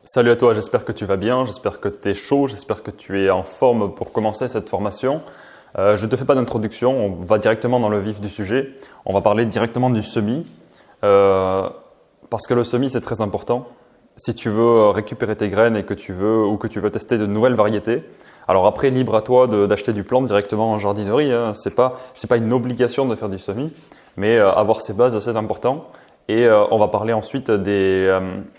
Salut à toi, j'espère que tu vas bien, j'espère que tu es chaud, j'espère que tu es en forme pour commencer cette formation. Je ne te fais pas d'introduction, on va directement dans le vif du sujet. On va parler directement du semis, parce que le semis c'est très important. Si tu veux récupérer tes graines et que tu veux tester de nouvelles variétés, alors après libre à toi d'acheter du plant directement en jardinerie, hein. C'est pas une obligation de faire du semis, mais avoir ses bases c'est important. Et on va parler ensuite des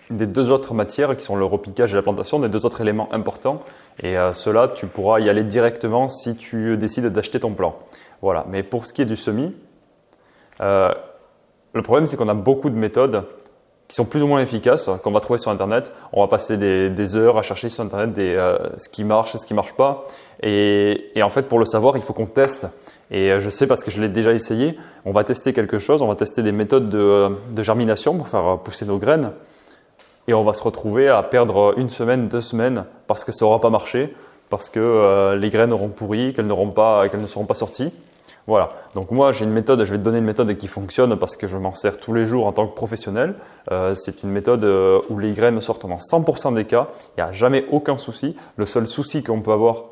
deux autres matières qui sont le repiquage et la plantation, des deux autres éléments importants. Et cela, tu pourras y aller directement si tu décides d'acheter ton plant. Voilà. Mais pour ce qui est du semis, le problème c'est qu'on a beaucoup de méthodes qui sont plus ou moins efficaces, qu'on va trouver sur Internet. On va passer des heures à chercher sur Internet ce qui marche et ce qui ne marche pas. Et en fait, pour le savoir, il faut qu'on teste. Et je sais parce que je l'ai déjà essayé. On va tester quelque chose, on va tester des méthodes de germination pour faire pousser nos graines. Et on va se retrouver à perdre une semaine, 2 semaines parce que ça n'aura pas marché, parce que les graines auront pourri, qu'elles ne seront pas sorties. Voilà, donc moi j'ai une méthode, je vais te donner une méthode qui fonctionne parce que je m'en sers tous les jours en tant que professionnel. C'est une méthode où les graines sortent dans 100% des cas, il n'y a jamais aucun souci. Le seul souci qu'on peut avoir,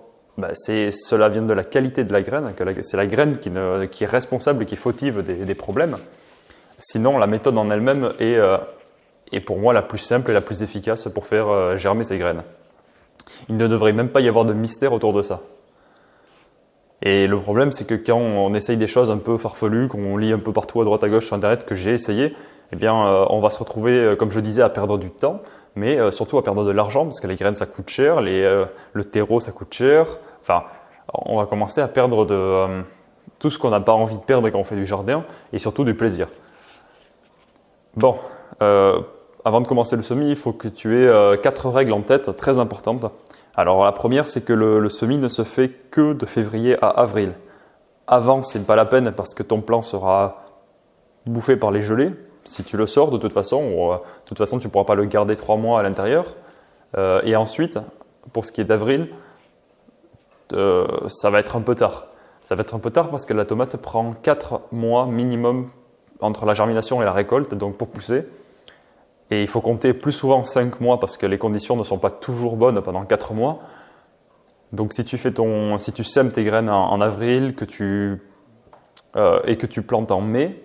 cela vient de la qualité de la graine, c'est la graine qui est responsable et qui est fautive des problèmes. Sinon la méthode en elle-même est pour moi la plus simple et la plus efficace pour faire germer ces graines. Il ne devrait même pas y avoir de mystère autour de ça. Et le problème, c'est que quand on essaye des choses un peu farfelues, qu'on lit un peu partout à droite à gauche sur Internet, que j'ai essayé, eh bien, on va se retrouver, comme je disais, à perdre du temps, mais surtout à perdre de l'argent, parce que les graines, ça coûte cher, le terreau, ça coûte cher. Enfin, on va commencer à perdre tout ce qu'on n'a pas envie de perdre quand on fait du jardin, et surtout du plaisir. Bon, avant de commencer le semis, il faut que tu aies 4 règles en tête, très importantes. Alors la première, c'est que le semis ne se fait que de février à avril. Avant, c'est pas la peine parce que ton plant sera bouffé par les gelées. Si tu le sors, de toute façon, tu ne pourras pas le garder 3 mois à l'intérieur. Et ensuite, pour ce qui est d'avril, ça va être un peu tard. Ça va être un peu tard parce que la tomate prend 4 mois minimum entre la germination et la récolte, donc pour pousser. Et il faut compter plus souvent 5 mois parce que les conditions ne sont pas toujours bonnes pendant 4 mois. Donc si tu sèmes tes graines en avril et que tu plantes en mai,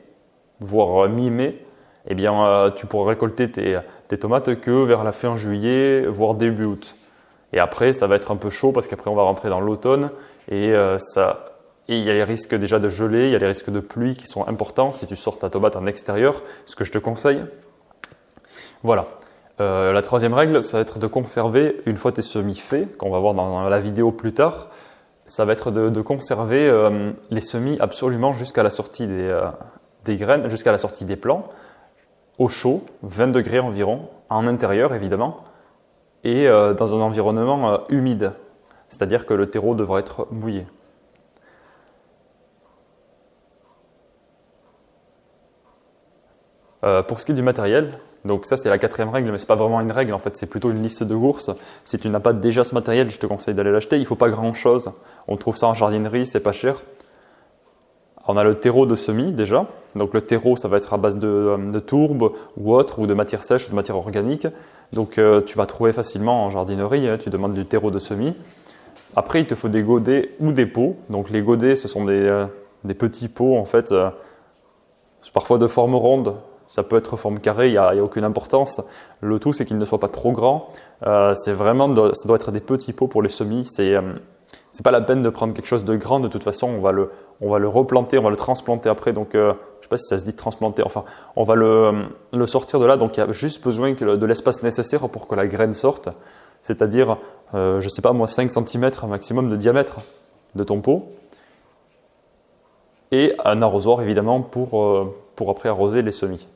voire mi-mai, eh bien, tu pourras récolter tes tomates que vers la fin juillet, voire début août. Et après, ça va être un peu chaud parce qu'après, on va rentrer dans l'automne et il y a les risques déjà de gelée, il y a les risques de pluie qui sont importants si tu sors ta tomate en extérieur, ce que je te conseille. Voilà. La troisième règle, ça va être de conserver, une fois tes semis faits, qu'on va voir dans la vidéo plus tard, ça va être de conserver les semis absolument jusqu'à la sortie des graines, jusqu'à la sortie des plants, au chaud, 20 degrés environ, en intérieur évidemment, et dans un environnement humide, c'est-à-dire que le terreau devra être mouillé. Pour ce qui est du matériel, donc ça c'est la 4e règle, mais c'est pas vraiment une règle en fait, c'est plutôt une liste de courses. Si tu n'as pas déjà ce matériel, je te conseille d'aller l'acheter. Il faut pas grand chose. On trouve ça en jardinerie, c'est pas cher. On a le terreau de semis déjà. Donc le terreau, ça va être à base de tourbe ou autre, ou de matière sèche, ou de matière organique. Donc tu vas trouver facilement en jardinerie. Hein, tu demandes du terreau de semis. Après, il te faut des godets ou des pots. Donc les godets, ce sont des petits pots en fait, parfois de forme ronde. Ça peut être forme carrée, il n'y a aucune importance. Le tout, c'est qu'il ne soit pas trop grand. Ça doit être des petits pots pour les semis. C'est pas la peine de prendre quelque chose de grand. De toute façon, on va le replanter, on va le transplanter après. Donc, je ne sais pas si ça se dit transplanter. Enfin, on va le sortir de là. Donc, il y a juste besoin de l'espace nécessaire pour que la graine sorte. C'est-à-dire, je ne sais pas moi, 5 cm maximum de diamètre de ton pot. Et un arrosoir, évidemment, pour après arroser les semis.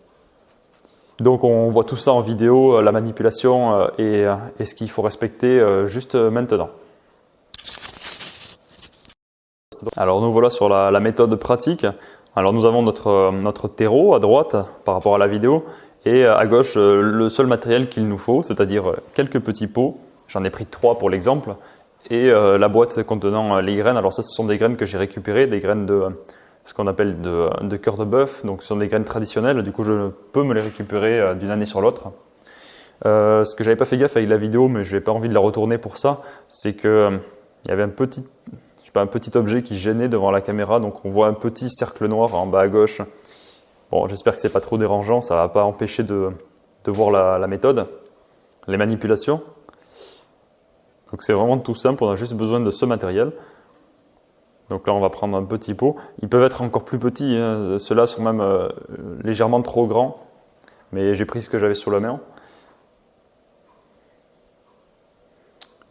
Donc on voit tout ça en vidéo, la manipulation et ce qu'il faut respecter juste maintenant. Alors nous voilà sur la méthode pratique. Alors nous avons notre terreau à droite par rapport à la vidéo et à gauche le seul matériel qu'il nous faut, c'est-à-dire quelques petits pots. J'en ai pris 3 pour l'exemple et la boîte contenant les graines. Alors ça, ce sont des graines que j'ai récupérées, des graines de ce qu'on appelle de cœur de bœuf. Donc ce sont des graines traditionnelles, du coup je peux me les récupérer d'une année sur l'autre. Ce que j'avais pas fait gaffe avec la vidéo, mais je n'ai pas envie de la retourner pour ça, c'est que il y avait un petit objet qui gênait devant la caméra, donc on voit un petit cercle noir en bas à gauche. Bon, j'espère que c'est pas trop dérangeant, ça va pas empêcher de voir la méthode, les manipulations. Donc c'est vraiment tout simple, on a juste besoin de ce matériel. Donc là on va prendre un petit pot. Ils peuvent être encore plus petits, hein. Ceux-là sont même légèrement trop grands, mais j'ai pris ce que j'avais sous la main.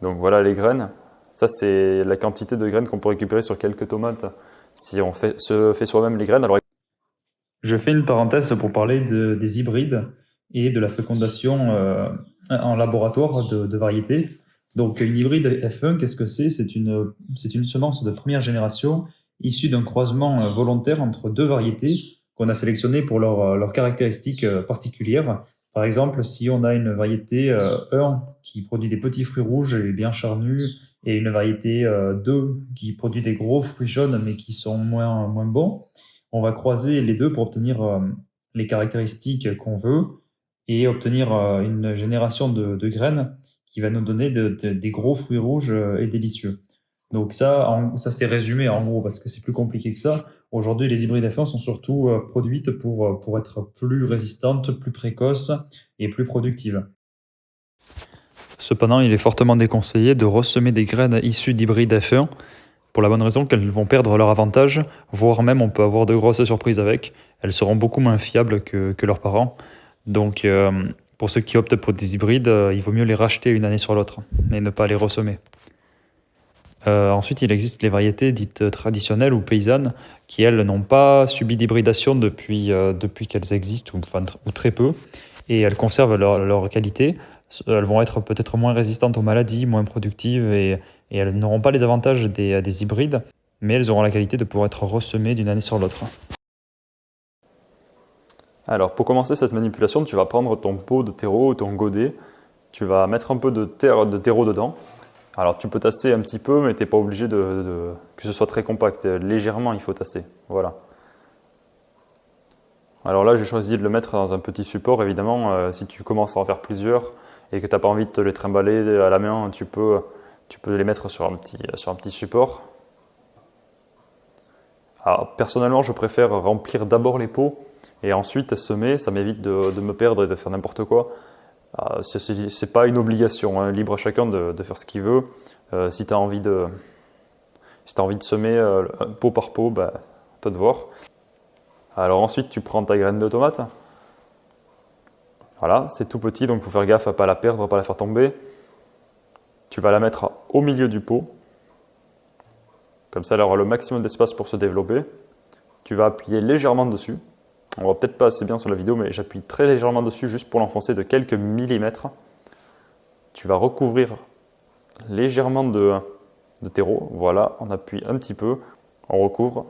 Donc voilà les graines. Ça c'est la quantité de graines qu'on peut récupérer sur quelques tomates si on se fait soi-même les graines. Alors, Je fais une parenthèse pour parler des hybrides et de la fécondation en laboratoire de variétés. Donc, une hybride F1, qu'est-ce que c'est? C'est une semence de première génération issue d'un croisement volontaire entre deux variétés qu'on a sélectionnées pour leurs caractéristiques particulières. Par exemple, si on a une variété 1 qui produit des petits fruits rouges et bien charnus, et une variété 2 qui produit des gros fruits jaunes mais qui sont moins bons, on va croiser les deux pour obtenir les caractéristiques qu'on veut et obtenir une génération de graines qui va nous donner des gros fruits rouges et délicieux. Donc ça c'est résumé en gros parce que c'est plus compliqué que ça. Aujourd'hui, les hybrides F1 sont surtout produites pour être plus résistantes, plus précoces et plus productives. Cependant, il est fortement déconseillé de ressemer des graines issues d'hybrides F1 pour la bonne raison qu'elles vont perdre leur avantage, voire même on peut avoir de grosses surprises avec. Elles seront beaucoup moins fiables que leurs parents. Donc pour ceux qui optent pour des hybrides, il vaut mieux les racheter une année sur l'autre et ne pas les ressemer. Ensuite, il existe les variétés dites traditionnelles ou paysannes qui, elles, n'ont pas subi d'hybridation depuis qu'elles existent, ou très peu, et elles conservent leur qualité. Elles vont être peut-être moins résistantes aux maladies, moins productives, et elles n'auront pas les avantages des hybrides, mais elles auront la qualité de pouvoir être ressemées d'une année sur l'autre. alors pour commencer cette manipulation, tu vas prendre ton pot de terreau ou ton godet, tu vas mettre un peu de terreau dedans. Alors tu peux tasser un petit peu, mais tu n'es pas obligé que ce soit très compact. Légèrement, il faut tasser. Voilà. Alors là, j'ai choisi de le mettre dans un petit support. Évidemment, si tu commences à en faire plusieurs et que tu n'as pas envie de te les trimballer à la main, tu peux les mettre sur un petit support. Alors, personnellement, je préfère remplir d'abord les pots et ensuite semer. Ça m'évite de me perdre et de faire n'importe quoi. C'est pas une obligation, hein, libre à chacun de faire ce qu'il veut. Si tu as envie de semer pot par pot, bah, toi de voir. Alors ensuite, tu prends ta graine de tomate. Voilà, c'est tout petit, donc il faut faire gaffe à ne pas la perdre, à ne pas la faire tomber. Tu vas la mettre au milieu du pot. Comme ça, elle aura le maximum d'espace pour se développer. Tu vas appuyer légèrement dessus. On ne voit peut-être pas assez bien sur la vidéo, mais j'appuie très légèrement dessus juste pour l'enfoncer de quelques millimètres. Tu vas recouvrir légèrement de terreau. Voilà, on appuie un petit peu, on recouvre.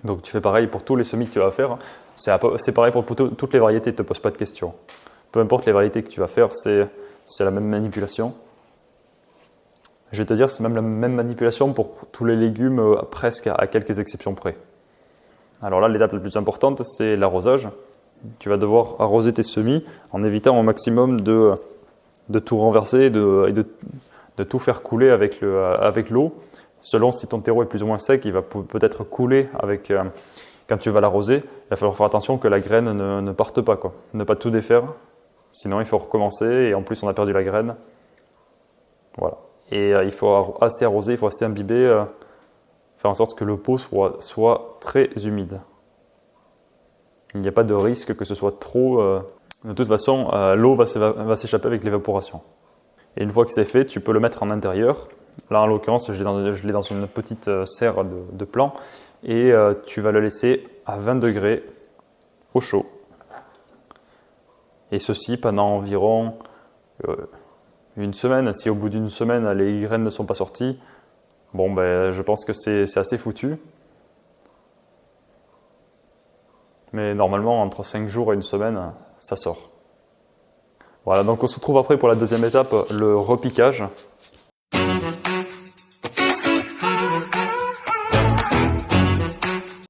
Donc tu fais pareil pour tous les semis que tu vas faire. C'est pareil pour toutes les variétés, ne te pose pas de questions. Peu importe les variétés que tu vas faire, c'est la même manipulation. Je vais te dire, c'est même la même manipulation pour tous les légumes, presque à quelques exceptions près. Alors là, l'étape la plus importante, c'est l'arrosage. Tu vas devoir arroser tes semis en évitant au maximum de tout renverser et de tout faire couler avec l'eau. Selon si ton terreau est plus ou moins sec, il va peut-être couler quand tu vas l'arroser. Il va falloir faire attention que la graine ne parte pas, quoi. Ne pas tout défaire, sinon il faut recommencer et en plus on a perdu la graine. Voilà. Et il faut assez arroser, il faut assez imbiber, faire en sorte que le pot soit très humide. Il n'y a pas de risque que ce soit trop. De toute façon, l'eau va s'échapper avec l'évaporation. Et une fois que c'est fait, tu peux le mettre en intérieur. Là, en l'occurrence, je l'ai dans une petite serre de plan. Et tu vas le laisser à 20 degrés au chaud. Et ceci pendant environ une semaine. Si au bout d'une semaine, les graines ne sont pas sorties, bon, ben, je pense que c'est assez foutu. Mais normalement, entre 5 jours et une semaine, ça sort. Voilà, donc on se retrouve après pour la deuxième étape, le repiquage.